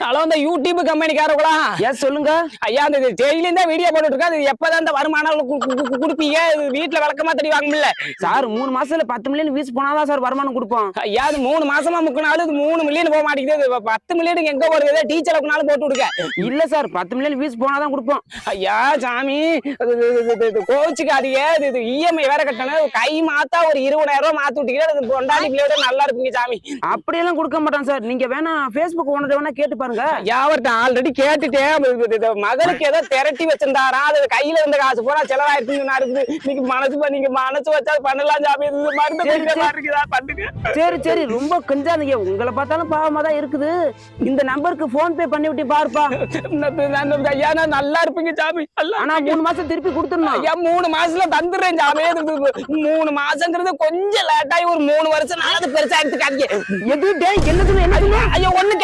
Hello, இந்த YouTube கம்பெனிக்காரங்களா? S சொல்லுங்க. ஐயா, அந்த டெய்லியும் தான் வீடியோ போட்டுட்டு இருக்கா. அது எப்பதான் இந்த வருமானம் குடுப்பீங்க? வீட்டுல விளக்கமா தடி வாங்கல சார் 3 மாசத்துல 10 மில்லியன் வியூஸ் போனாதான் சார் வருமானம் கொடுப்போம். ஐயா, அது 3 மாசமா முக்கினாலும் இது 3 மில்லியன் போக மாட்டேங்குது. 10 மில்லியன் எங்க போறது? டீச்சர் அளவுக்குனாலும் போட்டு விடுங்க. இல்ல சார் 10 மில்லியன் வியூஸ் போனாதான் கொடுப்போம். ஐயா சாமி, கோச்சுக்காதீங்க. இது இஎம்ஐ வேற கட்டணும். கை மாத்தா ஒரு 20,000 ரூபாய் மாத்தி விட்டீங்கன்னா கொண்டாடி பிள்ளையோட நல்லா இருப்பீங்க சாமி. அப்படியெல்லாம் கொடுக்க மாட்டான் சார். நீங்க வேணா பேஸ்புக் ஓனர் வேணா கேட்டு பாருங்க. யாவர்கிட்ட ஆல்ரெடி கேட்டுட்டேன். மகளுக்கு ஏதோ திரட்டி வச்சிருந்தாரா, அது கையில இருந்த காசு போனா செலவாயிருக்குன்னு இருக்குது. நீங்க மனசு வச்சா பண்ணலாம் சாமி. பண்ணுங்க. சரி சரி, ரொம்ப கஞ்சாதீங்க. உங்களை பார்த்தாலும் பாவமா தான் இருக்குது. இந்த நம்பருக்கு போன் பே பண்ணி விட்டு பாருப்பா. ஐயா, நான் நல்லா இருப்பீங்க சாமி. ஆனா 3 மாசம் திருப்பி கொடுத்துடணும். ஐயா, 3 மாசத்துல தந்துடுறேன் சாமி. 3 மாசங்கிறது கொஞ்சம் லேட்டாகி ஒரு 3 வருஷம் நான் அது பெருசா எடுத்துக்காதீங்க. எது என்னது? ஐயா, ஒண்ணு